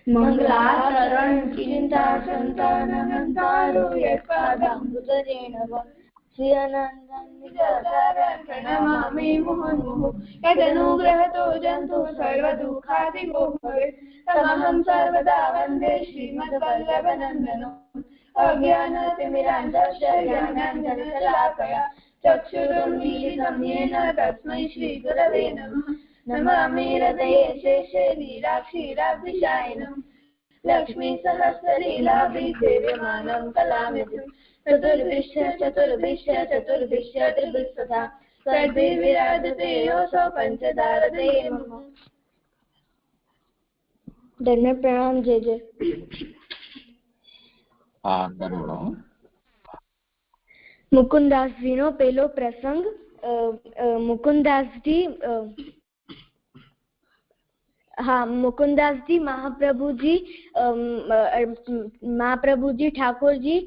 મંગલાચરણ ચિંતા સંતાનહંતારો યત્પાદાંબુજરેણવ શ્રી અનંતં પ્ರಣમામિ મુહુર્મુહુઃ યદનુગ્રહતો જંતુ સર્વદુઃખાતિકો ભવેत् તમહં સર્વદા વંદે શ્રીમદ્વલ્લભનંદનમ અજ્ઞાનતિમિરાન્ધસ્ય જ્ઞાનાંજનશલાકયા ચક્ષુરુન્મીલિतं येन तस्मै श्रीगुरवे नमः नमामि हृदये शेषे नीलाक्षीराब्धिशायिनं लक्ष्मी सहस्रलीलाभिसेव्यमानं कलामिति चतुर्भिश्च त्रिभिस्तथा सर्वैर्विराजते योऽसौ पञ्चदारते मम। धन्य प्रणाम जय जय। મુકુંદાસજી નો પેલો પ્રસંગ। મુકુંદાસજી મહાપ્રભુજી ઠાકોરજી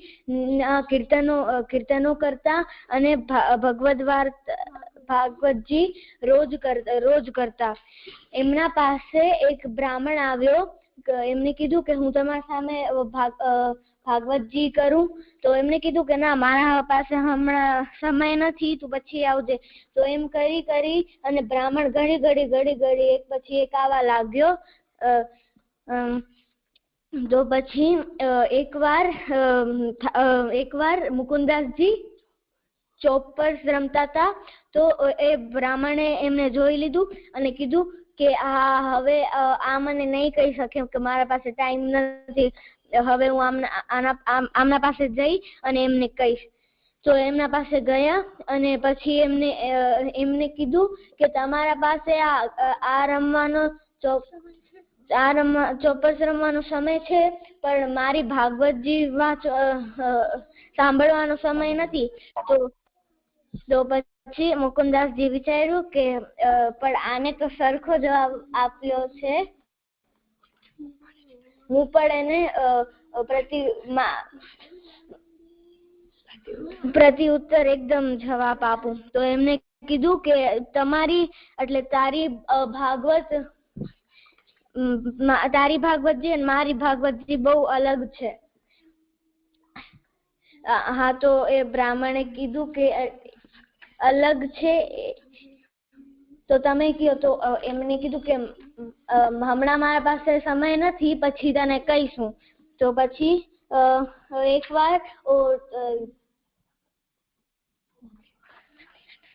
ના કીર્તનો કરતા અને ભાગવતજી રોજ કરતા। એમના પાસે એક બ્રાહ્મણ આવ્યો। એમને કીધું કે હું તમારા સામે ભાગવતજી કરું। તો એમને કીધું કે ના, મારા પાસે હમણાં સમય નથી, તું પછી આવજે। તો એમ કરી અને બ્રાહ્મણ ઘડી એક પછી એક આવવા લાગ્યો। તો પછી એકવાર મુકુંદાસજી ચોક પર રમતા હતા। તો એ બ્રાહ્મણે એમને જોઈ લીધું અને કીધું કે હવે આ મને નહીં કહી શકે કે મારા પાસે ટાઈમ નથી, હવે હું આમના પાસે જઈ અને એમને કહીશ। તો એમના પાસે ગયા અને પછી એમને કીધું કે તમારા પાસે આ રમવાનો ચોપસ રમવાનો સમય છે, પણ મારી ભાગવતજી સાંભળવાનો સમય નથી। તો પછી મુકુંદાસજી વિચાર્યું કે પણ આને તો સરખો જવાબ આપ્યો છે, હું પણ એને પ્રતિ ઉત્તર એકદમ જવાબ આપું। તો એમને કીધું કે તારી ભાગવતજી અને મારી ભાગવતજી બહુ અલગ છે। હા, તો એ બ્રાહ્મણે કીધું કે અલગ છે તો તમે કયો। તો એમને કીધું કે હમણાં મારા પાસે સમય નથી, પછી તને કહીશું। તો પછી એકવાર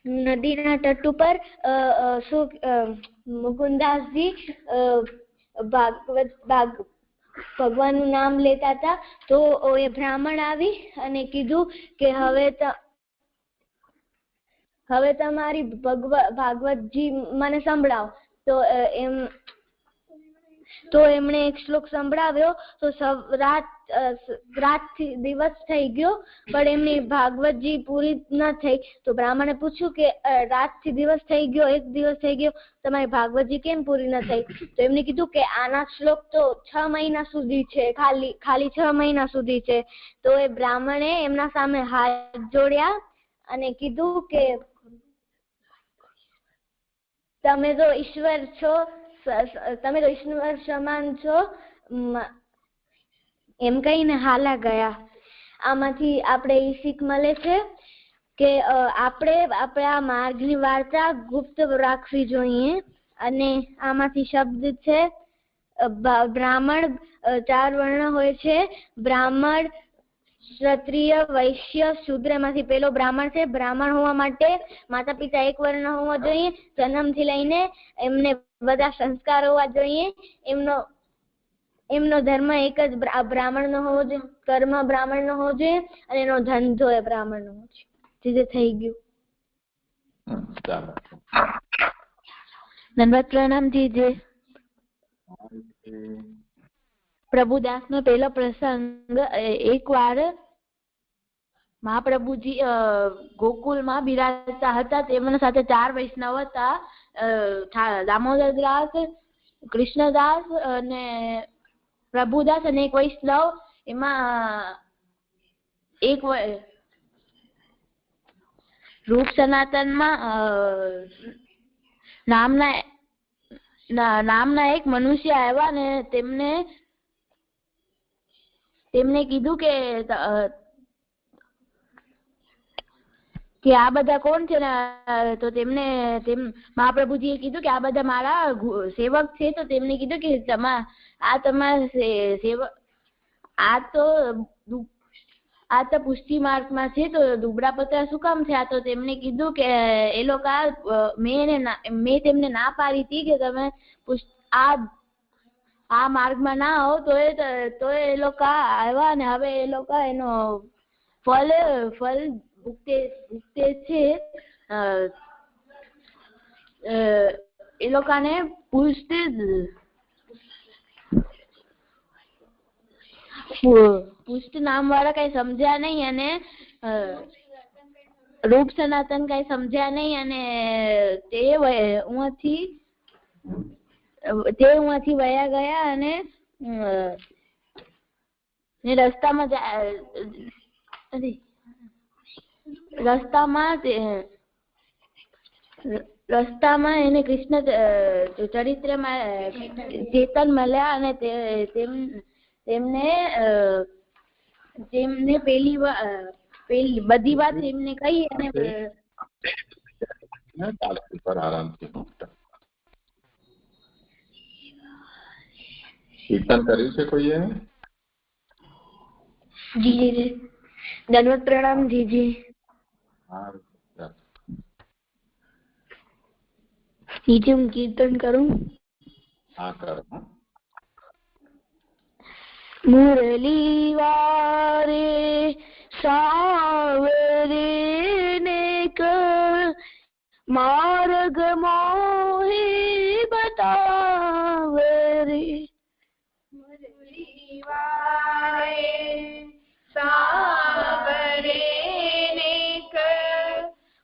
નદીના તટ ઉપર મુકુંદાસજી ભગવાનનું નામ લેતા હતા। તો એ બ્રાહ્મણ આવી અને કીધું કે હવે તમારી ભાગવતજી મને સંભળાવો। તો એમણે એક શ્લોક સંભળાવ્યો। તો રાતથી દિવસ થઈ ગયો, પણ એમની ભાગવતજી પૂરી ન થઈ। તો બ્રાહ્મણે પૂછ્યું કે રાતથી દિવસ થઈ ગયો, એક દિવસ થઈ ગયો, તમારી ભાગવતજી કેમ પૂરી ન થઈ? તો એમને કીધું કે આના શ્લોક તો 6 મહિના સુધી છે, ખાલી 6 મહિના સુધી છે। તો એ બ્રાહ્મણે એમના સામે હાથ જોડ્યા અને કીધું કે તમે તો ઈશ્વર સમાન છો, એમ કહીને હાલા ગયા। આમાંથી આપણે એ શીખ મળે છે કે આપણે આપણા માર્ગની વાર્તા ગુપ્ત રાખવી જોઈએ। અને આમાંથી શબ્દ છે બ્રાહ્મણ 4 વર્ણ હોય છે, બ્રાહ્મણ, ક્ષત્રિય, વૈશ્ય, શૂદ્ર। એમાંથી પેલો બ્રાહ્મણ છે। બ્રાહ્મણ હોવા માટે માતા પિતા એક વર્ણ હોવા જોઈએ, જન્મથી લઈને એમને બધા સંસ્કાર હોવા જોઈએ, એમનો ધર્મ એક જ બ્રાહ્મણ નો હોવો જોઈએ, કર્મ બ્રાહ્મણ નો હોવો જોઈએ, અને એનો ધંધો એ બ્રાહ્મણ નો હોવો જોઈએ। જે થઈ ગયું। ધન્યવાદ, પ્રણામ જીજે। પ્રભુદાસ નો પહેલો પ્રસંગ। એકવાર મહાપ્રભુજી ગોકુળમાં બિરાજતા હતા। તેમના સાથે 4 વૈષ્ણવ હતા, દામોદરદાસ, કૃષ્ણદાસ અને પ્રભુદાસ અને એક વૈષ્ણવ। એમાં એક રૂપ સનાતનમાં નામના એક મનુષ્ય આવ્યા ને તેમને તેમને કીધું કે આ બધા કોણ છે ને? તો તેમને મહાપ્રભુજીએ કીધું કે આ બધા મારા સેવક છે. તો તેમને કીધું કે આ તમારા સેવક, આ તો પુષ્ટિ માર્ગમાં છે, તો દુબળા પતરા શું કામ થયા? તો તેમને કીધું કે એ લોકો મેં તેમને ના પાડી હતી કે તમે આ માર્ગમાં ના આવો, તો એ લોકો આવ્યા ને હવે એ લોકો એનો ફળ ભૂખતે છે. એ લોકોને પુષ્ટ નામ વાળા કઈ સમજ્યા નહીં અને રૂપ સનાતન કઈ સમજ્યા નહીં અને તે ઉંથી વયા ગયા અને રસ્તામાં એને કૃષ્ણ ચરિત્રમાં ચેતન મળ્યા અને તેમને પેલી બધી વાત એમને કહી અને કીર્તન કર્યું છે કોઈએ? જી જી દંડવત પ્રણામ જી જી. નીચે હું કીર્તન કરું? હા કરો. મુરલી વારે સાવરે ને માર્ગ મોહી બતાવરે. મુરલી વારે સાવરે ને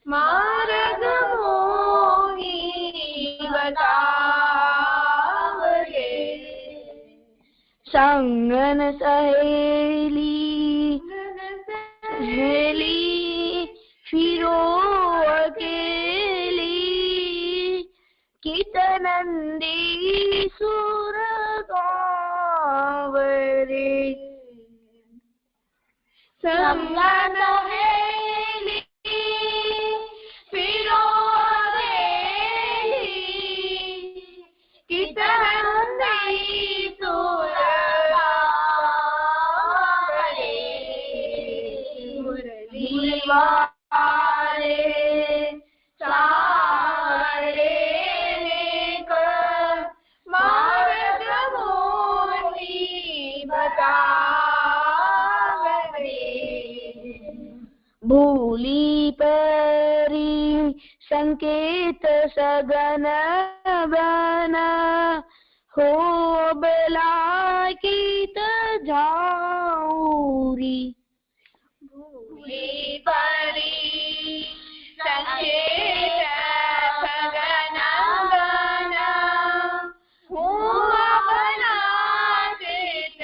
માર્ગ મોહી બતાવરે. સંગન સહેલી ફિરો અકેલી કિતનંદી સુર ગાવરે. સંગન સહેલી ફિરો અકેલી કિતનંદી સુર વારે સારે માર્ગ મોહી બતાવરે. ભૂલી પરી સંકેત સગન બના હો બલા કીત જાઉરી. ભૂલી પરી સંકેત સગન બના હું બલા કીત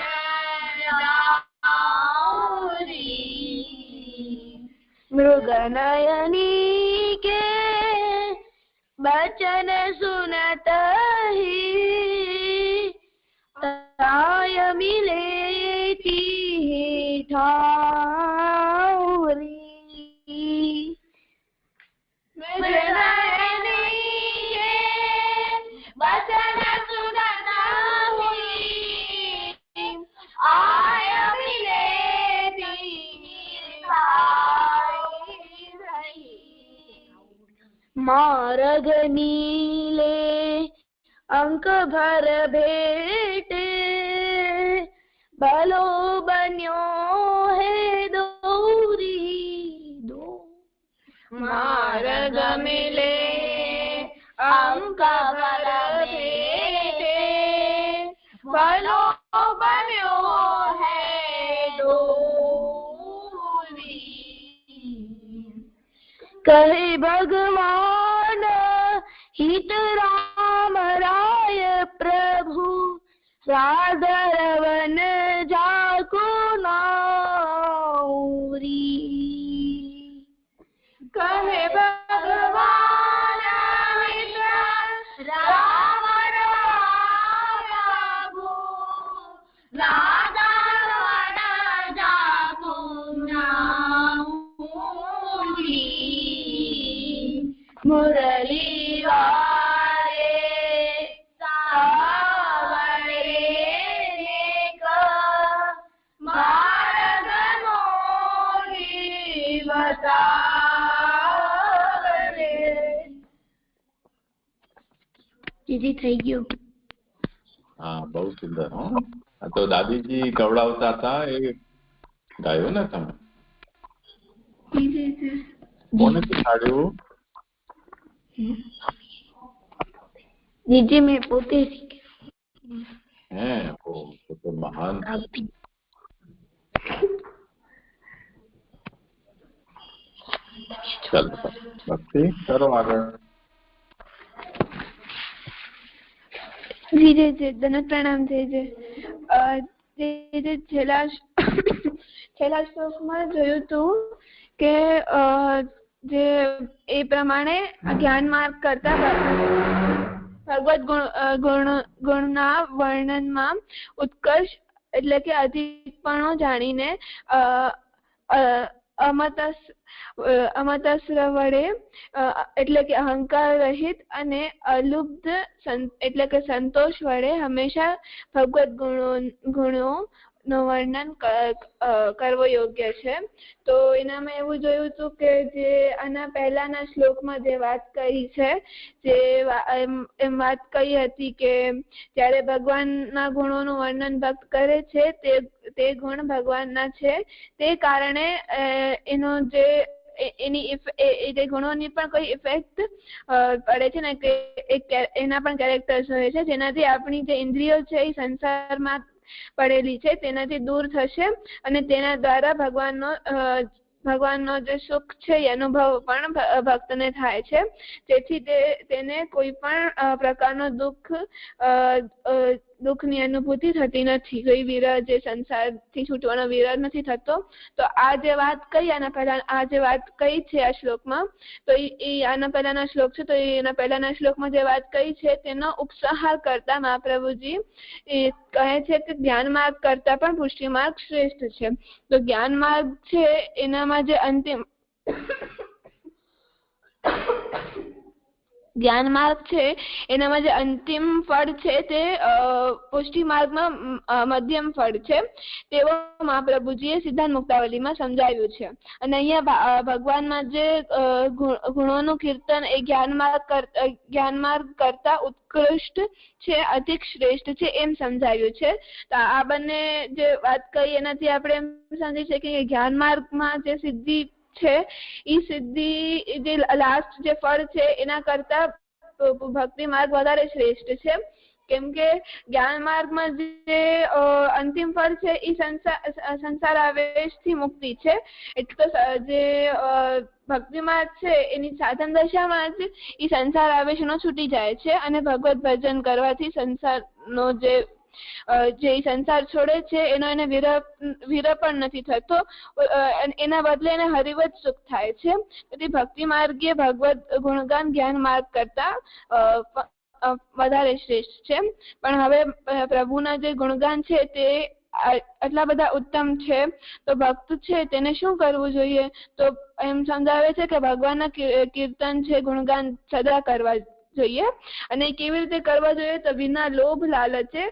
જાઉરી. મૃગનયની के बचन सुनत ही ताय मिले थी ठाउरी. मृगनयनी के बचन सुनत ही आय मिले थी मार्ग नीले अंक भर भेटे भलो बन्यो है दूरी दो. मार्ग मिले अंक भर भेटे भलो बन्यो है दूरी. कहे भगवान हित राम राय प्रभु राधरवन जाको नाउरी. कहे भगवान हित राम राय प्रभु राधरवन ઈઝી થઈ ગયું. હા, બહુ સુંદર. હો, આ તો દાદીજી ગવડાવતા હતા એ ગાયો ને તમે? કોને શીખવાડ્યું? જીજી મેં પોતે હે, તો મહાન. ચાલો ભક્તિ કરો આગળ. જી જય જય ધન પ્રણામ. જય જય છેલ્લા શ્લોકમાં જોયું હતું કે જે એ પ્રમાણે જ્ઞાન માર્ગ કરતા ભગવદ ગુણના વર્ણનમાં ઉત્કર્ષ એટલે કે અધિકપણો જાણીને અમતસ્ર વડે એટલે કે અહંકાર રહિત અને અલુબ્ધ એટલે કે સંતોષ વડે હંમેશા ભગવદ ગુણો નું વર્ણન કરવો યોગ્ય છે. તો એનામાં એવું જોયું હતું કે જે આના પહેલાના શ્લોકમાં જે વાત કરી છે, જે એમ વાત કહી હતી કે જ્યારે ભગવાનના ગુણોનું વર્ણન ભક્ત કરે છે તે ગુણ ભગવાનના છે, તે કારણે એનો જે એની ગુણોની પણ કોઈ ઇફેક્ટ પડે છે ને કે એના પણ કેરેક્ટર્સ હોય છે, જેનાથી આપણી જે ઇન્દ્રિયો છે એ સંસારમાં પડેલી છે તેનાથી દૂર થશે અને તેના દ્વારા ભગવાનનો જે સુખ છે એ અનુભવ પણ ભક્તને થાય છે, જેથી તેને કોઈ પણ પ્રકારનો દુઃખની અનુભૂતિ થતી નથી, કોઈ વિરહ જે સંસારથી છૂટવાનો વિરહ નથી થતો. તો આ જે વાત કહી આ જે વાત કહી છે આ શ્લોકમાં, તો એ આના પહેલાના શ્લોક છે, તો એના પહેલાના શ્લોકમાં જે વાત કહી છે તેનો ઉપસંહાર કરતા મહાપ્રભુજી કહે છે કે જ્ઞાન માર્ગ કરતા પણ પુષ્ટિ માર્ગ શ્રેષ્ઠ છે. તો જ્ઞાન માર્ગ છે એનામાં જે અંતિમ જ્ઞાન માર્ગ છે એનામાં જે અંતિમ ફળ છે તે પુષ્ટિ માર્ગમાં મધ્યમ ફળ છે, તેવો મહાપ્રભુજીએ સિદ્ધાંત મુક્તાવલીમાં સમજાવ્યું છે. અને અહીંયા ભગવાનમાં જે ગુણોનું કીર્તન એ જ્ઞાન માર્ગ કરતા ઉત્કૃષ્ટ છે, અધિક શ્રેષ્ઠ છે એમ સમજાવ્યું છે. તો આ બંને જે વાત કહી એનાથી આપણે એમ સમજી શકીએ કે જ્ઞાન માર્ગમાં જે સિદ્ધિ છે એ સિદ્ધિ જે લાસ્ટ જે ફળ છે એના કરતા ભક્તિ માર્ગ વધારે શ્રેષ્ઠ છે, કેમ કે જ્ઞાન માર્ગમાં જે અંતિમ ફળ છે એ સંસાર આવેશથી મુક્તિ છે, એટલે જે ભક્તિ માર્ગ છે એની સાધન દશામાં જ એ સંસાર આવેશનો છૂટી જાય છે અને ભગવત ભજન કરવાથી સંસારનો જે સંસાર છોડે છે એનો એને વિરહ પણ નથી થતો, એના બદલે એને હરિવત સુખ થાય છે. તેથી ભક્તિ માર્ગે ભગવત ગુણગાન જ્ઞાન માર્ગ કરતા વધારે શ્રેષ્ઠ છે. પણ હવે પ્રભુના જે ગુણગાન છે તે આટલા બધા ઉત્તમ છે, તો ભક્ત છે તેને શું કરવું જોઈએ? તો એમ સમજાવે છે કે ભગવાનના કીર્તન છે, ગુણગાન સદા કરવા જોઈએ. અને કેવી રીતે કરવા જોઈએ? તો વિના લોભ લાલચે,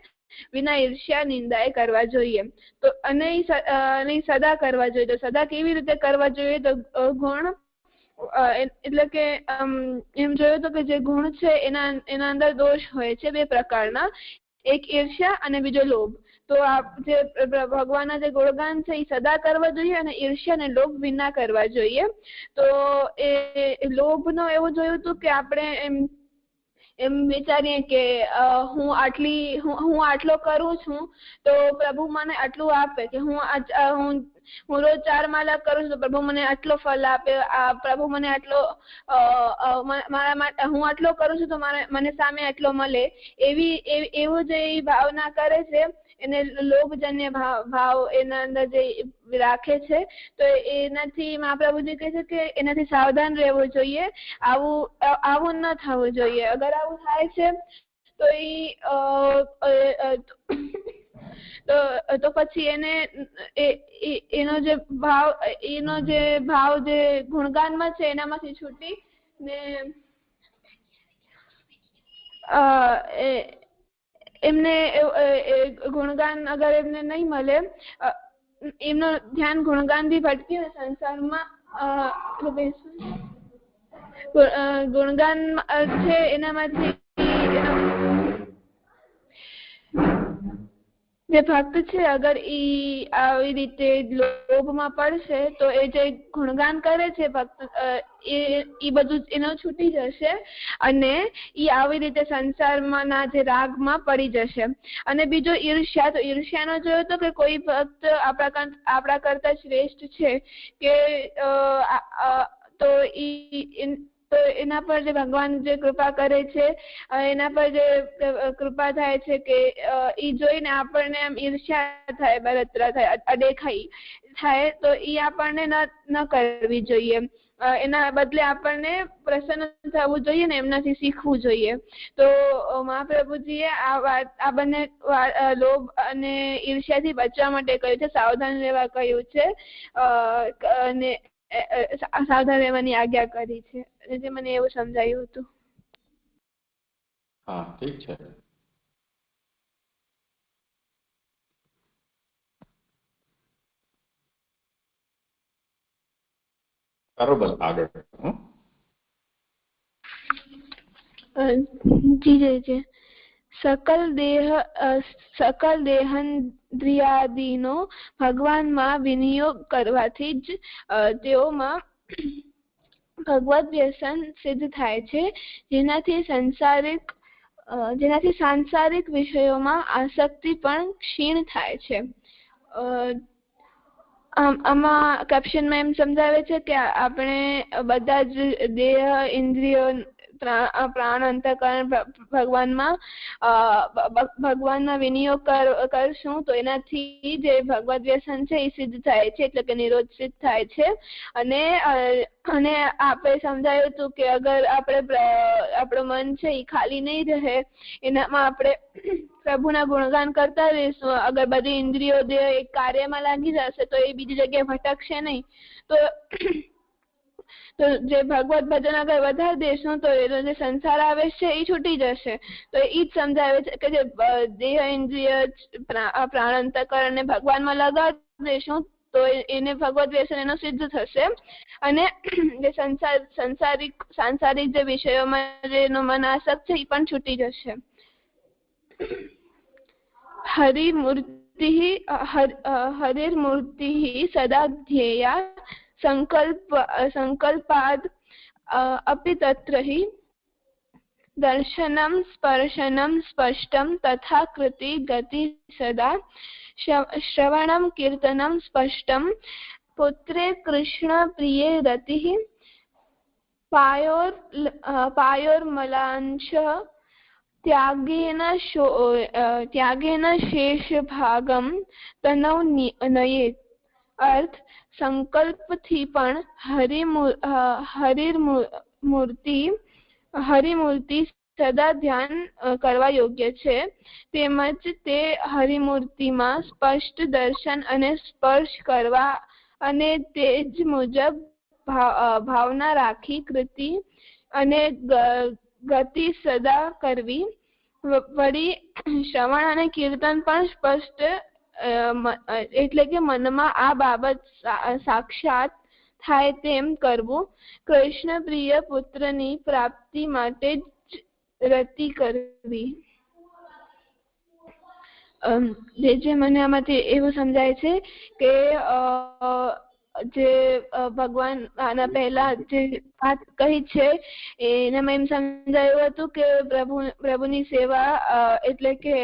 વિના ઈર્ષ્યા નિંદાએ કરવા જોઈએ. તો અને સદા કરવા જોઈએ. તો સદા કેવી રીતે કરવા જોઈએ? તો ગુણ એટલે કે એમ જોયું તો કે જે ગુણ છે એના અંદર દોષ હોય છે બે પ્રકારના, એક ઈર્ષ્યા અને બીજો લોભ. તો જે ભગવાનના જે ગુણગાન છે એ સદા કરવા જોઈએ અને ઈર્ષ્યા અને લોભ વિના કરવા જોઈએ. તો એ લોભનો એવું જોયું હતું કે આપણે એમ વિચારીએ કે હું આટલો કરું છું તો પ્રભુ મને આટલું આપે, કે હું રોજ 4 માળા કરું છું તો પ્રભુ મને આટલો ફળ આપે, પ્રભુ મને આટલો મારા માટે હું આટલો કરું છું તો મને સામે આટલો મળે, એવું જે ભાવના કરે છે એને લોભજન્ય ભાવ એના અંદર જે રાખે છે, તો એનાથી મહાપ્રભુજી કહે છે કે એનાથી સાવધાન રહેવું જોઈએ, આવું ન થવું જોઈએ. અગર આવું થાય છે તો પછી એનો જે ભાવ જે ગુણગાનમાં છે એનામાંથી છૂટી ને એમને ગુણગાન અગર એમને નહીં મળે, એમનું ધ્યાન ગુણગાનથી ભટકી સંસારમાં ગુણગાન છે એનામાંથી જે ભક્ત છે અગર ઈ આવી રીતે લોભમાં પડશે તો એ જે ગુણગાન કરે છે ભક્ત એ બધું એનો છૂટી જશે અને ઈ આવી રીતે સંસારમાં ના જે રાગમાં પડી જશે. અને બીજો ઈર્ષ્યા, તો ઈર્ષ્યાનો જોયો તો કે કોઈ ભક્ત આપણા કરતા શ્રેષ્ઠ છે કે તો તો એના પર જે ભગવાન જે કૃપા કરે છે એના પર જે કૃપા થાય છે કે ઈ જોઈને આપણને આમ ઈર્ષ્યા થાય, બળતરા થાય, અદેખાઈ થાય, તો ઈ આપણને ન કરવી જોઈએ. એના બદલે આપણને પ્રસન્ન થવું જોઈએ ને એમનાથી શીખવું જોઈએ. તો મહાપ્રભુજીએ આ બંને લોભ અને ઈર્ષ્યાથી બચવા માટે કહ્યું છે, સાવધાન રહેવા કહ્યું છે અને સાવધાન રહેવાની આજ્ઞા કરી છે. જે મને એવું સમજાયું હતું. હા, ઠીક છે. બરોબર, આગળ. જી. સકલ દેહેન્દ્રિયાદિનો ભગવાનમાં વિનિયોગ કરવાથી જ તેઓમાં ભગવદ વ્યસન સિદ્ધ થાય છે, જેનાથી સાંસારિક વિષયોમાં આસક્તિ પણ ક્ષીણ થાય છે. આમાં કેપ્શનમાં એમ સમજાવે છે કે આપણે બધા જ દેહ, ઇન્દ્રિયો, પ્રાણ, અંતઃકરણ ભગવાનમાં વિનિયોગ કરશું તો એનાથી જે ભગવદ વ્યસન છે એ સિદ્ધ થાય છે, એટલે કે નિરોધ સિદ્ધ થાય છે. અને આપણે સમજાયું હતું કે અગર આપણું મન છે એ ખાલી નહીં રહે, એનામાં આપણે પ્રભુના ગુણગાન કરતા રહીશું. અગર બધી ઇન્દ્રિયો દેહ એક કાર્યમાં લાગી જશે તો એ બીજી જગ્યાએ ભટકશે નહીં. તો જે ભગવત ભજન અગર વધારે દેશું તો એનો જે સંસાર આવેશ છે એ છૂટી જશે. તો એ જ સમજાવે છે કે જે દેહ, ઇન્દ્રિય, પ્રાણ, અંતઃકરણ ને ભગવાનમાં લગાવી દેશું તો એને ભગવત વ્યસન એનો સિદ્ધ થશે. અને જે સાંસારિક જે વિષયોમાં જેનો મન આસક્ત છે એ પણ છૂટી જશે. હરિર્મૂર્તિ સદા ધ્યેયા સંકલ્પાદ અપી તત્ર હિ દર્શનમ સ્પર્શનમ સ્પષ્ટમ તથા કૃતિ ગતિ સદા શ્રવણમ કીર્તનમ સ્પષ્ટમ પુત્રે કૃષ્ણ પ્રિયે રતિઃ પાયોર્મલાંશ ત્યાગેન શેષ ભાગમ તનવ નયેત. અર્થ, સંકલ્પથી પણ હરિમૂર્તિ સદા ધ્યાન કરવા યોગ્ય છે. તેમજ તે હરિમૂર્તિમાં સ્પષ્ટ દર્શન અને સ્પર્શ કરવા અને તે જ મુજબ ભાવના રાખી કૃતિ અને ગતિ સદા કરવી. વળી શ્રવણ અને કીર્તન પણ સ્પષ્ટ એટલે કે મનમાં આ બાબત સાક્ષાત થાય તેમ કરવું. કૃષ્ણ પ્રિય પુત્રની પ્રાપ્તિ માટે જ રતિ કરવી. જે મને આમાંથી એવું સમજાય છે કે જે ભગવાન આના પહેલા જે વાત કહી છે એનામાં એમ સમજાયું હતું કે પ્રભુની સેવા એટલે કે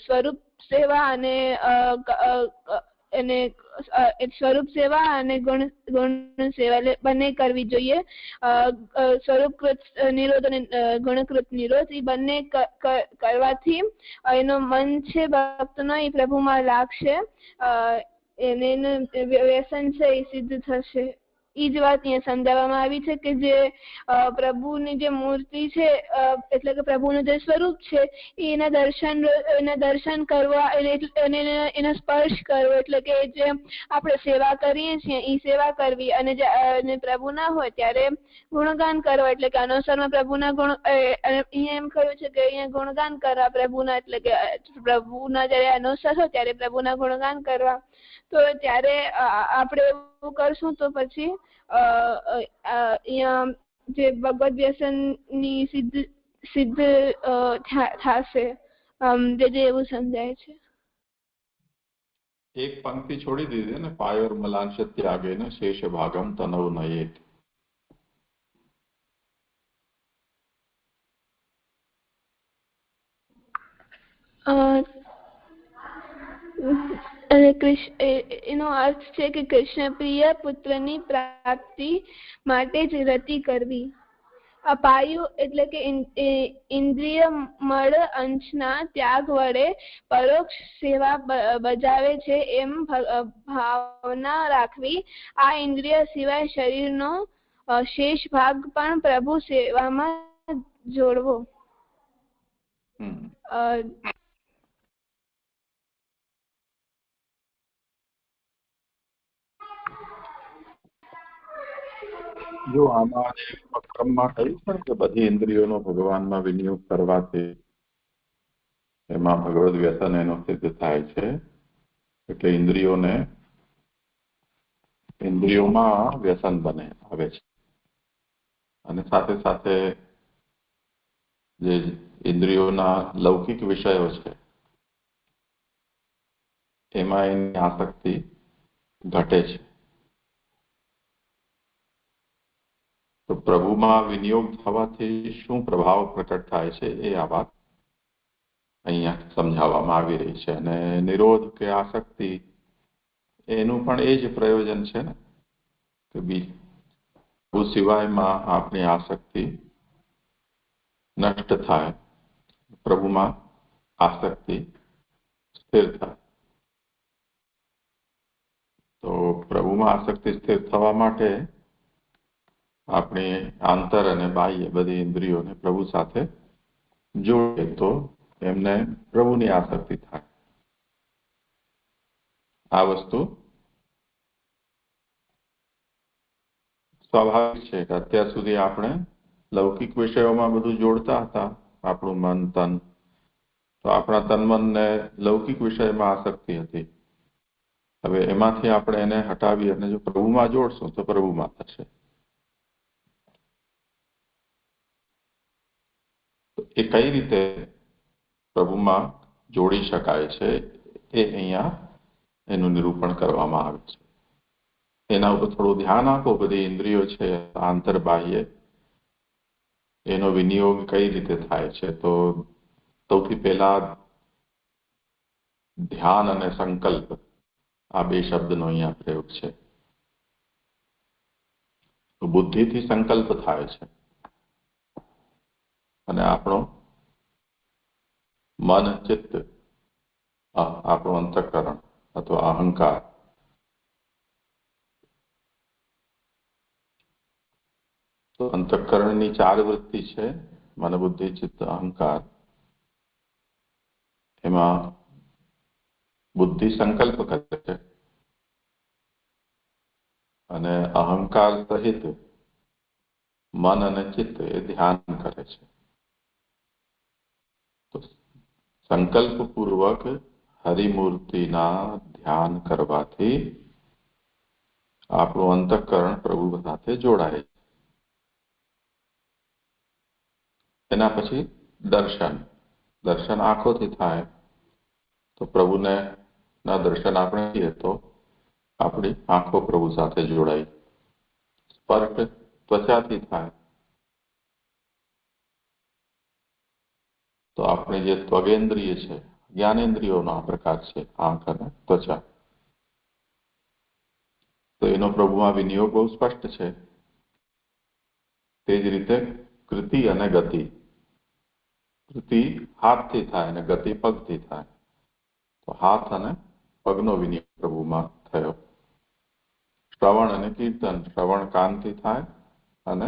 સ્વરૂપ સેવા અને સ્વરૂપ સેવા અને ગુણ સેવા બંને કરવી જોઈએ. સ્વરૂપકૃત નિરોધ અને ગુણકૃત નિરોધ એ બંને કરવાથી એનો મન છે ભક્તનો એ પ્રભુમાં લાગશે, એનું વ્યસન છે એ સિદ્ધ થશે. એ જ વાત અહીંયા સમજાવવામાં આવી છે કે જે પ્રભુની જે મૂર્તિ છે એટલે કે પ્રભુનું જે સ્વરૂપ છે એના દર્શન કરવા અને એનો સ્પર્શ કરવો, એટલે કે જે આપણે સેવા કરીએ છીએ એ સેવા કરવી. અને જે પ્રભુ ના હોય ત્યારે ગુણગાન કરવા, એટલે કે અનુસારમાં પ્રભુના ગુણ. અહીંયા એમ કહ્યું છે કે અહીંયા ગુણગાન કરવા પ્રભુના, એટલે કે પ્રભુના જયારે અનુસાર હોય ત્યારે પ્રભુના ગુણગાન કરવા. તો ત્યારે આપણે એવું કરશું તો પછી અહીંયા જે ભગવદ વ્યસનની સિદ્ધ થશે. જે એવું સમજાય છે. એક પંક્તિ છોડી દીધી ને, પાયોર્મલાંશ ત્યાગેન શેષ ભાગમ તનવ નયેત. એનો અર્થ છે કે કૃષ્ણ પ્રિય પુત્રની પ્રાપ્તિ માટે જ રતિ કરવી. અપાયુ એટલે કે ઇન્દ્રિય મળ અંશના ત્યાગ વડે પરોક્ષ સેવા બજાવે છે એમ ભાવના રાખવી. આ ઇન્દ્રિય સિવાય શરીરનો શેષ ભાગ પણ પ્રભુ સેવામાં જોડવો. જો આમાં ક્રમમાં કહ્યું છે કે બધી ઇન્દ્રિયોનો ભગવાનમાં વિનિયોગ કરવાથી એમાં ભગવદ વ્યસન એનો સિદ્ધ થાય છે. એટલે ઇન્દ્રિયોમાં વ્યસન બને આવે છે. અને સાથે સાથે જે ઇન્દ્રિયોના લૌકિક વિષયો છે એમાં એની આસક્તિ ઘટે છે. તો પ્રભુમાં વિનિયોગ થવાથી શું પ્રભાવ પ્રકટ થાય છે એ આ વાત અહીંયા સમજાવવામાં આવી રહી છે. અને નિરોધ કે આસક્તિ એનું પણ એ જ પ્રયોજન છે ને, કે પ્રભુ સિવાયમાં આપણી આસક્તિ નષ્ટ થાય, પ્રભુમાં આસક્તિ સ્થિર થાય. તો પ્રભુમાં આસક્તિ સ્થિર થવા માટે આપણી આંતર અને બાહ્ય બધી ઇન્દ્રિયોને પ્રભુ સાથે જોડે તો એમને પ્રભુની આસક્તિ થાય. આ વસ્તુ સ્વાભાવિક છે કે અત્યાર સુધી આપણે લૌકિક વિષયોમાં બધું જોડતા હતા આપણું મન તન. તો આપણા તન મનને લૌકિક વિષયમાં આસક્તિ હતી. હવે એમાંથી આપણે એને હટાવી અને જો પ્રભુમાં જોડશું તો પ્રભુમાં થશે. એ કઈ રીતે પ્રભુમાં જોડી શકાય છે એ અહીંયા એનું નિરૂપણ કરવામાં આવે છે. એના ઉપર થોડું ધ્યાન આપો. બધી ઇન્દ્રિયો છે આંતરબાહ્ય, એનો વિનિયોગ કઈ રીતે થાય છે. તો સૌથી પહેલા ધ્યાન અને સંકલ્પ, આ બે શબ્દનો અહીંયા પ્રયોગ છે. બુદ્ધિથી સંકલ્પ થાય છે અને આપણો મન ચિત્ત, આપણું અંતઃકરણ અથવા અહંકાર તો અંતઃકરણની 4 વૃત્તિ છે, મન બુદ્ધિ ચિત્ત અહંકાર. એમાં બુદ્ધિ સંકલ્પ કરે છે અને અહંકાર સહિત મન અને ચિત્ત એ ધ્યાન કરે છે. તો સંકલ્પ પૂર્વક હરિમૂર્તિના ધ્યાન કરવાથી આપણું અંતઃકરણ પ્રભુ સાથે જોડાય. એના પછી દર્શન આંખોથી થાય તો પ્રભુને ના દર્શન આપણે કરીએ તો આપણી આંખો પ્રભુ સાથે જોડાય. સ્પર્શ ત્વચાથી થાય તો આપણી જે ત્વગેન્દ્રિય છે, જ્ઞાનેન્દ્રિયોનો આ પ્રકાર છે આંખ અને ત્વચા, તો એનો પ્રભુમાં વિનિયોગ બહુ સ્પષ્ટ છે. તે જ રીતે કૃતિ અને ગતિ. કૃતિ હાથથી થાય અને ગતિ પગથી થાય. તો હાથ અને પગનો વિનિયોગ પ્રભુમાં થયો. શ્રવણ અને કીર્તન, શ્રવણ કાનથી થાય અને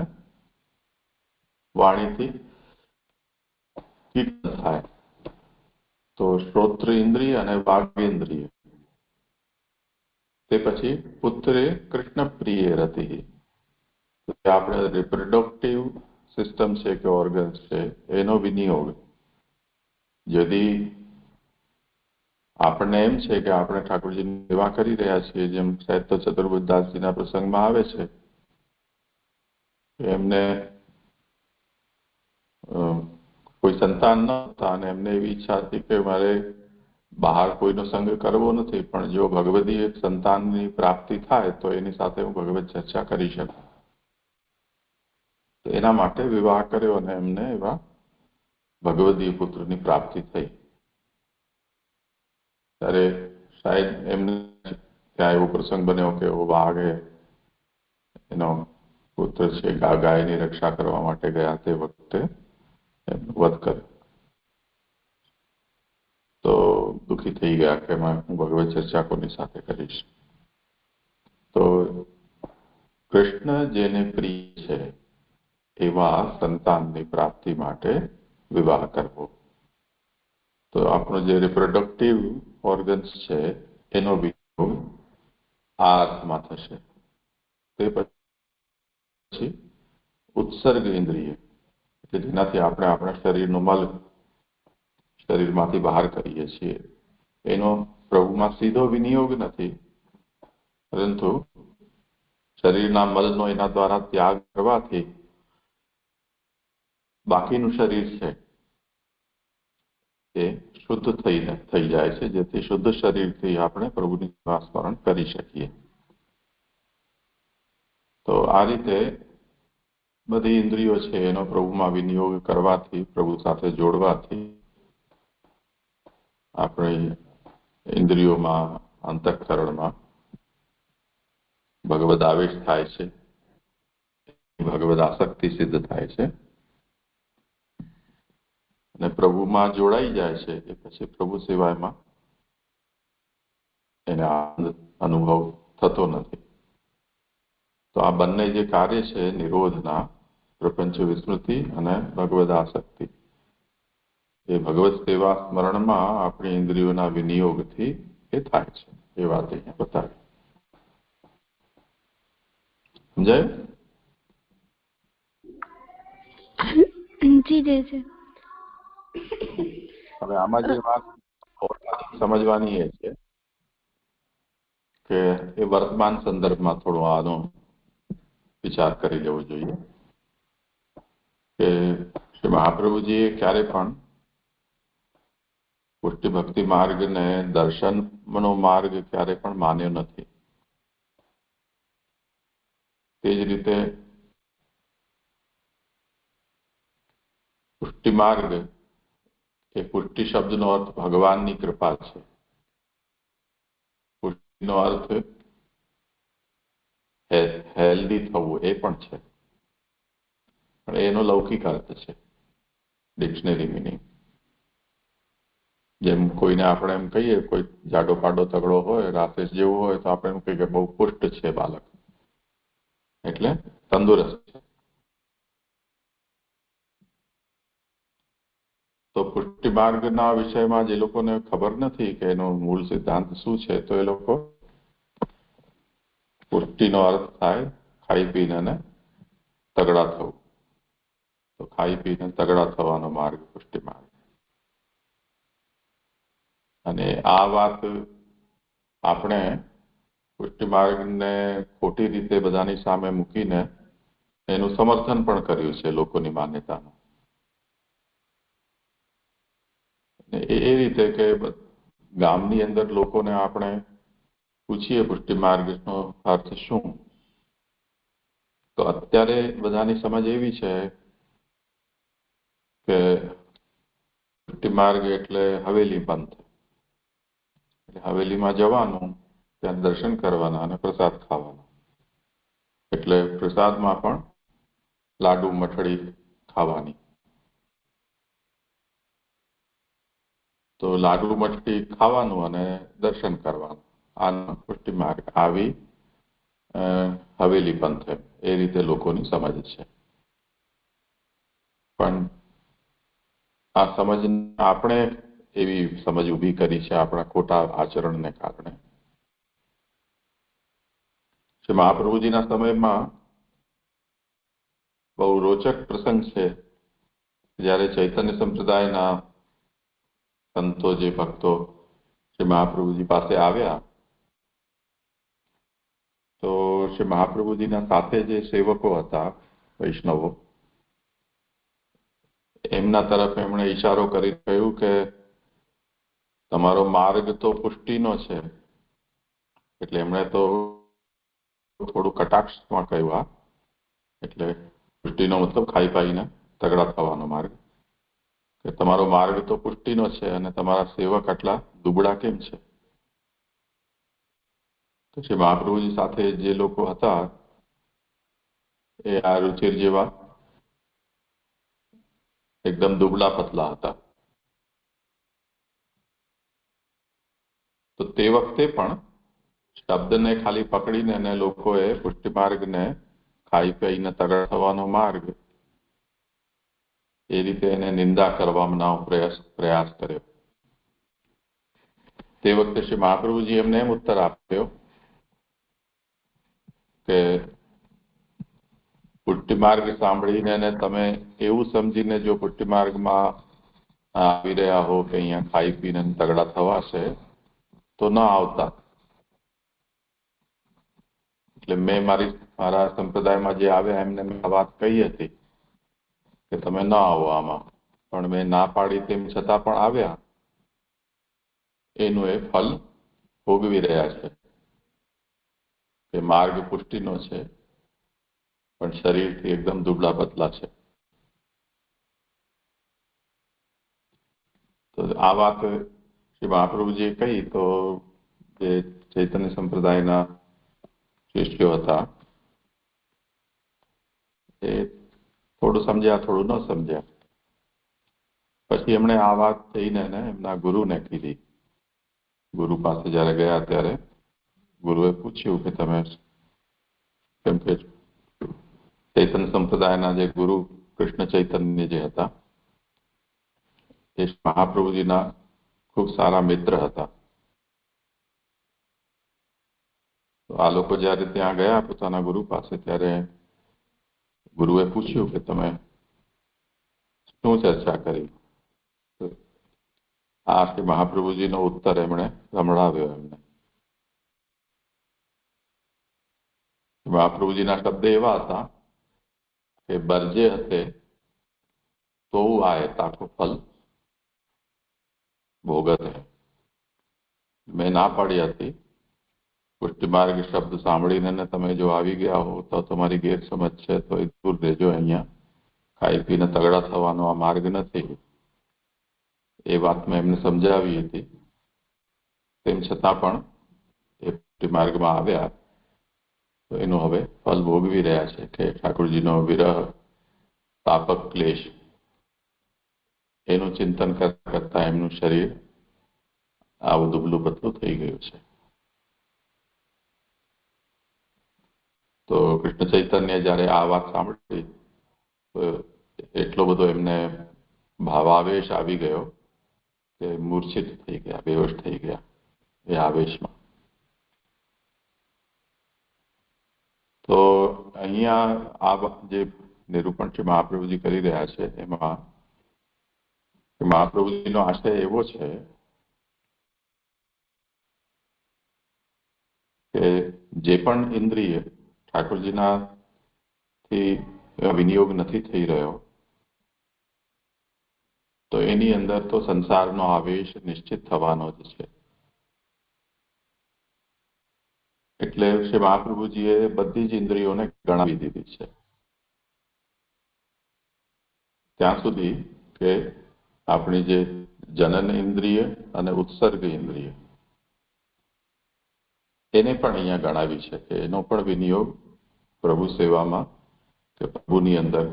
વાણીથી કીર્તન થાય. તો શ્રોત્ર ઇન્દ્રિય અને વાગેન્દ્રિય. તે પછી પુત્રે કૃષ્ણ પ્રિય રતિ. આપણે રિપ્રોડક્ટિવ સિસ્ટમ છે કે ઓર્ગન્સ છે એનો વિનિયોગ. यदि આપણને એમ છે કે આપણે ઠાકોરજીની સેવા કરી રહ્યા છીએ, જેમ સાહેબ તો ચતુર્બુદ્ધદાસજીના પ્રસંગમાં આવે છે, એમને કોઈ સંતાન ન હતા અને એમને એવી ઈચ્છા હતી કે મારે બહાર કોઈનો સંગ કરવો નથી, પણ જો ભગવદીય સંતાનની પ્રાપ્તિ થાય તો એની સાથે હું ભગવત ચર્ચા કરી શકું. તો એના માટે વિવાહ કર્યો અને એમને એવા ભગવદીય પુત્રની પ્રાપ્તિ થઈ. ત્યારે શાયદ એમને ત્યાં એવો પ્રસંગ બન્યો કે એવો વાઘે એનો પુત્ર છે ગાયની રક્ષા કરવા માટે ગયા તે વખતે એમનો વધ કર્યો. તો દુઃખી થઈ ગયા કે હું ભગવત ચર્ચા કોની સાથે કરીશ. તો કૃષ્ણ જેને પ્રિય છે એવા સંતાનની પ્રાપ્તિ માટે વિવાહ કરવો. તો આપણો જે રિપ્રોડક્ટિવ ઓર્ગન્સ છે એનો વિયોગ આ અર્થમાં થશે. તે પછી ઉત્સર્ગ ઇન્દ્રિય, કે જેનાથી આપણે આપણા શરીરનું મલ શરીરમાંથી બહાર કરીએ છીએ, એનો પ્રભુમાં સીધો વિનિયોગ નથી, પરંતુ શરીરના મલનો એના દ્વારા ત્યાગ કરવાથી બાકીનું શરીર છે એ શુદ્ધ થઈ જાય છે, જેથી શુદ્ધ શરીરથી આપણે પ્રભુની સ્મરણ કરી શકીએ. તો આ રીતે બધી ઇન્દ્રિયો છે એનો પ્રભુમાં વિનિયોગ કરવાથી, પ્રભુ સાથે જોડવાથી આપણે ઇન્દ્રિયોમાં, અંતઃકરણમાં ભગવદ આવેશ થાય છે, ભગવદ આસક્તિ સિદ્ધ થાય છે અને પ્રભુમાં જોડાઈ જાય છે. એ પછી પ્રભુ સિવાયમાં એને આનંદ અનુભવ થતો નથી. તો આ બંને જે કાર્ય છે નિરોધના, પ્રપંચ વિસ્મૃતિ અને ભગવદ આસક્તિ, એ ભગવત સેવા સ્મરણમાં આપણી ઇન્દ્રિયોના વિનિયોગથી એ થાય છે. એ વાત અહીંયા બતાવી. સમજાયું? જી જય છે. હવે આમાં જે વાત સમજવાની એ છે કે એ વર્તમાન સંદર્ભમાં થોડો આનો વિચાર કરી લેવો જોઈએ કે શ્રી મહાપ્રભુજીએ ક્યારે પણ પુષ્ટિ ભક્તિ માર્ગને દર્શનનો માર્ગ ક્યારે પણ માન્યો નથી. તે જ રીતે પુષ્ટિ માર્ગ એ પુષ્ટિ શબ્દનો અર્થ ભગવાનની કૃપા છે. પુષ્ટિનો અર્થ હેલ્ધી થવું એ પણ છે, પણ એનો લૌકિક અર્થ છે, ડિક્શનરી મિનિંગ. જેમ કોઈને આપણે એમ કહીએ, કોઈ જાડો પાડો તગડો હોય, રાકેશ જેવું હોય, તો આપણે એમ કહીએ કે બહુ પુષ્ટ છે બાળક, એટલે તંદુરસ્ત છે. તો પુષ્ટિ માર્ગના વિષયમાં જે લોકોને ખબર નથી કે એનો મૂળ સિદ્ધાંત શું છે, તો એ લોકો પુષ્ટિનો અર્થ થાય ખાઈ પીને તગડા થવું. તો ખાઈ પીને તગડા થવાનો માર્ગ પુષ્ટિ માર્ગ. અને આ વાત આપણે પુષ્ટિ માર્ગને ખોટી રીતે બધાની સામે મૂકીને એનું સમર્થન પણ કર્યું છે લોકોની માન્યતાનું. એ રીતે કે ગામની અંદર લોકોને આપણે પૂછીએ પુષ્ટિ માર્ગનો અર્થ શું, તો અત્યારે બધાની સમજ એવી છે કે પુષ્ટિ માર્ગ એટલે હવેલી પંથ. એટલે હવેલીમાં જવાનું, ત્યાં દર્શન કરવાના અને પ્રસાદ ખાવાનો. એટલે પ્રસાદમાં પણ લાડુ મઠડી ખાવાની. તો લાડુ મઠડી ખાવાનું અને દર્શન કરવાનું, આ પુષ્ટિ માર્ગ. આવી હવેલી પંથ એ રીતે લોકોની સમજ છે. પણ આ સમજ આપણે એવી સમજ ઊભી કરી છે આપણા ખોટા આચરણને કારણે. શ્રી મહાપ્રભુજીના સમયમાં બહુ રોચક પ્રસંગ છે, જ્યારે ચૈતન્ય સંપ્રદાયના સંતો, જે ભક્તો શ્રી મહાપ્રભુજી પાસે આવ્યા, તો શ્રી મહાપ્રભુજીના સાથે જે સેવકો હતા વૈષ્ણવો, એમના તરફ એમણે ઈશારો કરી કહ્યું કે તમારો માર્ગ તો પુષ્ટિનો છે, એટલે એમણે તો થોડું કટાક્ષમાં કહ્યું. આ એટલે પુષ્ટિનો મતલબ ખાઈ પાઈને તગડા થવાનો માર્ગ, કે તમારો માર્ગ તો પુષ્ટિનો છે અને તમારા સેવક આટલા દુબળા કેમ છે? તો શ્રી મહાપ્રભુજી સાથે જે લોકો હતા એ આ રુચિર જેવા એકદમ દુબળા પતલા હતા. તો તે વખતે પણ શબ્દને ખાલી પકડીને અને લોકોએ પુષ્ટિ માર્ગને ખાઈ પીને તગડા થવાનો માર્ગ એ રીતે એને નિંદા કરવાનો પ્રયાસ કર્યો. તે વખતે શ્રી મહાપ્રભુજી એમને એમ ઉત્તર આપ્યો કે પુષ્ટિ માર્ગ સાંભળીને તમે એવું સમજીને જો પુષ્ટિ માર્ગમાં આવી રહ્યા હો કે અહીંયા ખાઈ પીને તગડા થવાશે તો ન આવતા. એટલે મેં મારા સંપ્રદાયમાં જે આવ્યા એમને મેં આ વાત કહી હતી કે તમે ન આવો આમાં, પણ મેં ના પાડી તેમ છતાં પણ આવ્યા. એનું એ ફલ ભોગવી રહ્યા છે કે માર્ગ પુષ્ટિનો છે પણ શરીરથી એકદમ દુબળા પતલા છે. તો આ વાત શ્રી મહાપ્રભુજીએ કહી તો જે ચૈતન્ય સંપ્રદાયના શિષ્યો હતા એ થોડું સમજ્યા, થોડું ન સમજ્યા. પછી એમણે આ વાત થઈને એમના ગુરુને કીધી. ગુરુ પાસે જયારે ગયા ત્યારે ગુરુએ પૂછ્યું કે તમે, કેમ કે ચૈતન્ય સંપ્રદાયના જે ગુરુ કૃષ્ણ ચૈતન્ય જે હતા એ મહાપ્રભુજીના ખૂબ સારા મિત્ર હતા. તો આ લોકો જયારે ત્યાં ગયા પોતાના ગુરુ પાસે ત્યારે ગુરુએ પૂછ્યું કે તમે શું ચર્ચા કરી? આ કે મહાપ્રભુજીનો ઉત્તર એમણે સંભળાવ્યો એમને. મહાપ્રભુજીના શબ્દ એવા હતા કે બરજે હતે તો આય તાકો ફલ ભોગત હે. મેં ના પાડી હતી. પુષ્ટિ માર્ગ શબ્દ સાંભળીને તમે જો આવી ગયા હો તો તમારી ગેરસમજ છે તો એ દૂર રહેજો. અહીંયા ખાઈ પીને તગડા થવાનો આ માર્ગ નથી. એ વાત મેં એમને સમજાવી હતી. તેમ છતાં પણ એ પુષ્ટિ માર્ગમાં આવ્યા તો એનું હવે ફલ ભોગવી રહ્યા છે કે ઠાકોરજીનો વિરહ, તાપક ક્લેશ, એનું ચિંતન કરતા એમનું શરીર આવું દુબલું પતલું થઈ ગયું છે. તો કૃષ્ણ ચૈતન્ય જયારે આ વાત સાંભળી તો એટલો બધો એમને ભાવાવેશ આવી ગયો કે મૂર્છિત થઈ ગયા, બેહોશ થઈ ગયા એ આવેશમાં. તો અહીંયા આ જે નિરૂપણ શ્રી મહાપ્રભુજી કરી રહ્યા છે એમાં મહાપ્રભુજીનો આશય એવો છે કે જે પણ ઇન્દ્રિય ઠાકોરજીનાથી વિનિયોગ નથી થઈ રહ્યો તો એની અંદર તો સંસારનો આવેશ નિશ્ચિત થવાનો જ છે. એટલે શ્રી મહાપ્રભુજીએ બધી જ ઇન્દ્રિયોને ગણાવી દીધી છે ત્યાં સુધી કે આપણી જે જનન ઇન્દ્રિય અને ઉત્સર્ગ ઇન્દ્રિય એને પણ અહીંયા ગણાવી છે કે એનો પણ વિનિયોગ પ્રભુ સેવામાં કે પ્રભુની અંદર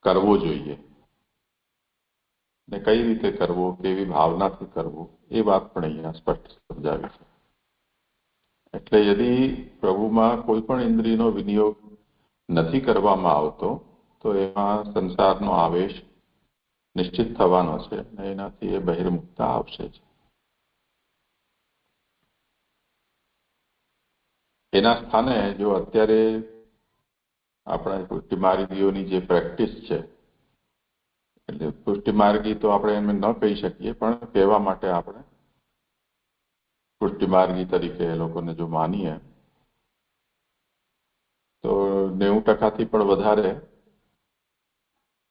કરવો જોઈએ. ને કઈ રીતે કરવો, કેવી ભાવનાથી કરવો એ વાત પણ અહીંયા સ્પષ્ટ સમજાવી છે. એટલે યદિ પ્રભુમાં કોઈ પણ ઇન્દ્રિયનો વિનિયોગ નથી કરવામાં આવતો તો એમાં સંસારનો આવેશ નિશ્ચિત થવાનો છે અને એનાથી એ બહિર્મુક્તા આવશે જ. એના સ્થાને જો અત્યારે આપણા પુષ્ટિમાર્ગીઓની જે પ્રેક્ટિસ છે, એટલે પુષ્ટિમાર્ગી તો આપણે એમ ન કહી શકીએ પણ કહેવા માટે આપણે પુષ્ટિમાર્ગી તરીકે એ લોકોને જો માનીએ તો 90% પણ વધારે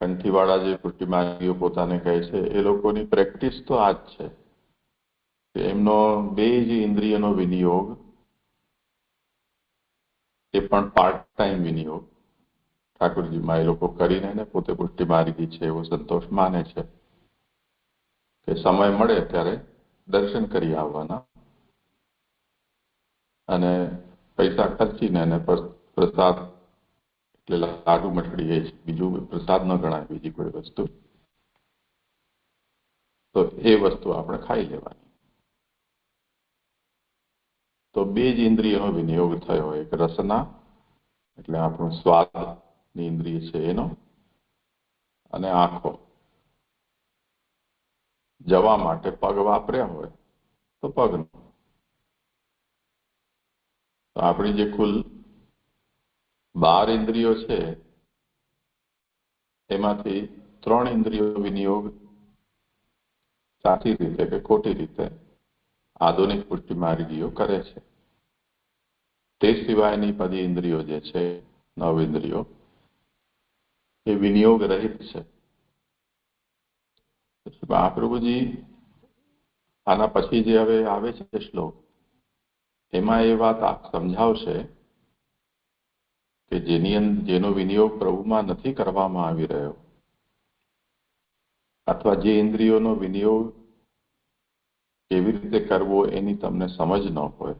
કંઠીવાળા જે પુષ્ટિમાર્ગીઓ પોતાને કહે છે એ લોકોની પ્રેક્ટિસ તો આ જ છે કે એમનો બે જ ઇન્દ્રિયનો વિનિયોગ એ પણ પાર્ટ ટાઈમ વિનિયોગ ઠાકોરજીમાં એ લોકો કરીને એને પોતે પુષ્ટિમાર્ગી છે એવો સંતોષ માને છે કે સમય મળે ત્યારે દર્શન કરી આવવાના અને પૈસા ખર્ચીને એને પ્રસાદ એટલે લાડુ મઠડી એ જ, બીજું પ્રસાદ ન ગણાય બીજી કોઈ વસ્તુ, તો એ વસ્તુ આપણે ખાઈ લેવાની. તો બે જ ઇન્દ્રિયનો વિનિયોગ થયો, એક રસના એટલે આપણું સ્વાદની ઇન્દ્રિય છે એનો, અને આંખો. જવા માટે પગ વાપર્યા હોય તો પગનો. તો આપણી જે કુલ 12 ઇન્દ્રિયો છે એમાંથી 3 ઇન્દ્રિયો વિનિયોગ સાચી રીતે કે ખોટી રીતે આધુનિક પુષ્ટિમાર્ગીઓ કરે છે. તે સિવાયની બધી ઇન્દ્રિયો જે છે 9 ઇન્દ્રિયો એ વિનિયોગ રહિત છે. મહાપ્રભુજી આના પછી જે હવે આવે છે શ્લોક, એમાં એ વાત આપ સમજાવશે કે જેનો વિનિયોગ પ્રભુમાં નથી કરવામાં આવી રહ્યો, અથવા જે ઇન્દ્રિયોનો વિનિયોગ કેવી રીતે કરવો એની તમને સમજ ન હોય,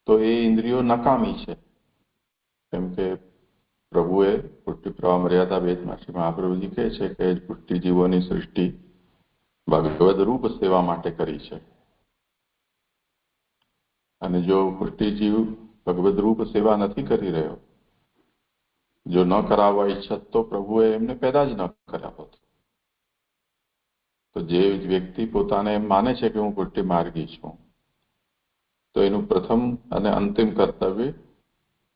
તો એ ઇન્દ્રિયો નકામી છે. કેમ કે પ્રભુએ પુષ્ટિ પ્રવાહ મર્યાદા વેદમાં શ્રી મહાપ્રભુજી કહે છે કે પુષ્ટિ જીવોની સૃષ્ટિ ભગવદ રૂપ સેવા માટે કરી છે, અને જો પુષ્ટિ જીવ ભગવદ રૂપ સેવા નથી કરી રહ્યો, જો ન કરાવવા ઈચ્છત તો પ્રભુએ એમને પેદા જ ન કર્યા હોત. તો જે વ્યક્તિ પોતાને એમ માને છે કે હું પુષ્ટિ માર્ગી છું, તો એનું પ્રથમ અને અંતિમ કર્તવ્ય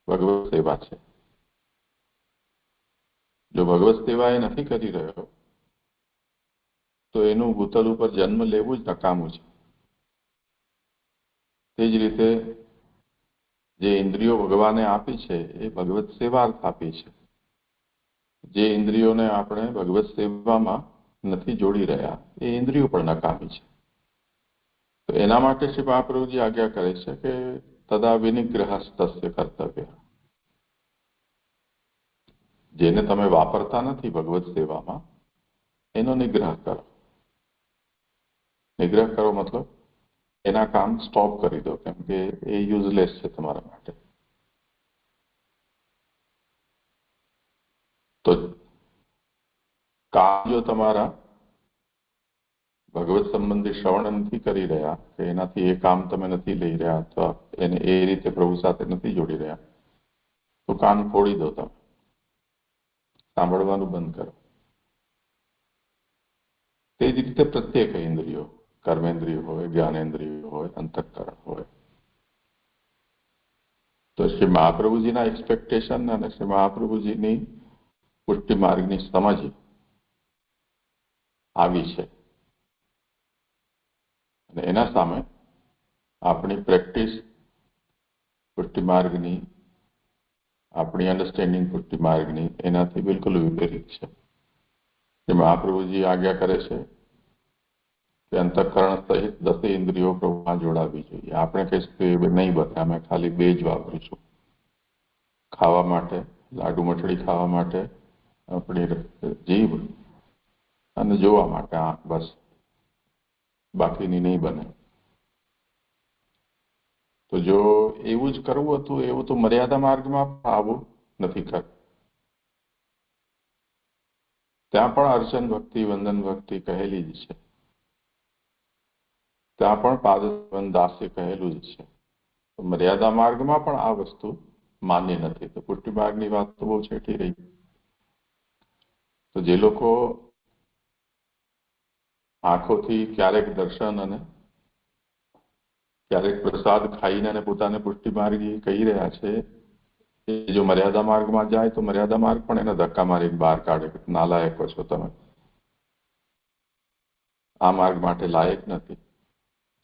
ભગવત સેવા છે. જો ભગવત સેવા એ નથી કરી રહ્યો તો એનું ભૂતલ ઉપર જન્મ લેવું જ નકામું છે. તે જ રીતે જે ઇન્દ્રિયો ભગવાને આપી છે એ ભગવત સેવાર્થ આપી છે. જે ઇન્દ્રિયોને આપણે ભગવત સેવામાં નથી જોડી રહ્યા એ ઇન્દ્રિયો પણ નકામી છે. તો એના માટે શ્રી મહાપ્રભુજી આજ્ઞા કરે છે કે તદા વિનિગ્રહસ્તસ્ય કર્તવ્ય. જેને તમે વાપરતા નથી ભગવત સેવામાં એનો નિગ્રહ કરો. નિગ્રહ કરો મતલબ એના કામ સ્ટોપ કરી દો, કેમ કે એ યુઝલેસ છે તમારા માટે. તો કામ જો તમારા ભગવત સંબંધી શ્રવણ નથી કરી રહ્યા, કે એનાથી એ કામ તમે નથી લઈ રહ્યા, અથવા એને એ રીતે પ્રભુ સાથે નથી જોડી રહ્યા, તો કાન ફોડી દો, તમે સાંભળવાનું બંધ કરો. તે જ રીતે પ્રત્યેક ઇન્દ્રિયો, કર્મેન્દ્રિયો હોય, જ્ઞાનેન્દ્રિયો હોય, અંતઃકરણ હોય. તો શ્રી મહાપ્રભુજીના એક્સપેક્ટેશન અને શ્રી મહાપ્રભુજીની પુષ્ટિ માર્ગની સમજ આવી છે, અને એના સામે આપણી પ્રેક્ટિસ પુષ્ટિ માર્ગની, આપણી અન્ડરસ્ટેન્ડિંગ પુષ્ટિ માર્ગની એનાથી બિલકુલ વિપરીત છે. જે મહાપ્રભુજી આજ્ઞા કરે છે કે અંતઃકરણ સહિત 10 ઇન્દ્રિયો પ્રભુમાં જોડાવી જોઈએ. આપણે કહીશું કે નહીં બને, અમે ખાલી 2 જ વાપરીશું. ખાવા માટે, લાડુ મઠડી ખાવા માટે આપણી જીભ, અને જોવા માટે આંખ, બસ, બાકીની નહીં બને. તો જો એવું જ કરવું હતું, એવું તો મર્યાદા માર્ગમાં આવું નથી કરવું. ત્યાં પણ અર્ચન ભક્તિ, વંદન ભક્તિ કહેલી જ છે. ત્યાં પણ પાદસેવન દાસ્ય કહેલું જ છે. તો મર્યાદા માર્ગમાં પણ આ વસ્તુ માન્ય નથી. તો પુષ્ટિ માર્ગની વાત તો બહુ છેટી રહી. તો જે લોકો આંખોથી ક્યારેક દર્શન અને ક્યારેક પ્રસાદ ખાઈને અને પોતાને પુષ્ટિ માર્ગી કહી રહ્યા છે, એ જો મર્યાદા માર્ગમાં જાય તો મર્યાદા માર્ગ પણ એને ધક્કા મારીને બહાર કાઢે કે નાલાયકો છો તમે, આ માર્ગ માટે લાયક નથી.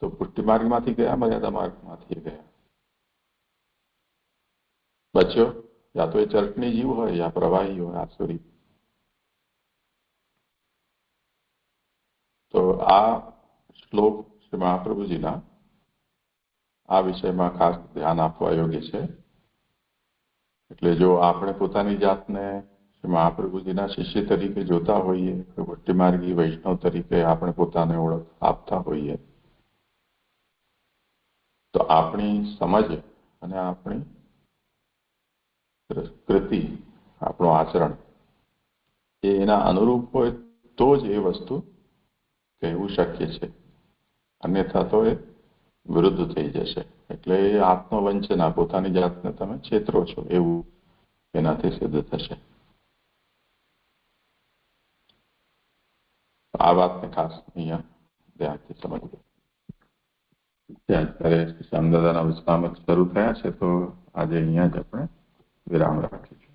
તો પુષ્ટિ માર્ગમાંથી ગયા, મર્યાદા માર્ગમાંથી ગયા. બચ્યો યા તો એ ચર્ચની જીવ હોય, યા પ્રવાહી હોય, આસુરી. આ શ્લોક શ્રી મહાપ્રભુજીના આ વિષયમાં ખાસ ધ્યાન આપવા યોગ્ય છે. એટલે જો આપણે પોતાની જાતને શ્રી મહાપ્રભુજીના શિષ્ય તરીકે જોતા હોઈએ, ભક્તિમાર્ગી વૈષ્ણવ તરીકે આપણે પોતાને ઓળખ આપતા હોઈએ, તો આપણી સમજ અને આપણી કૃતિ, આપણું આચરણ એ એના અનુરૂપ હોય તો જ એ વસ્તુ કહેવું શક્ય છે, અન્યથા તો એ વિરુદ્ધ થઈ જશે. એટલે એ આત્મવંચના, પોતાની જાતને તમે છેતરો છો એવું એનાથી સિદ્ધ થશે. આ વાતને ખાસ અહીંયા ધ્યાનથી સમજવું. અત્યારે શ્યામદાદાના વિશ્રામ શરૂ થયા છે, તો આજે અહીંયા જ આપણે વિરામ રાખીશું.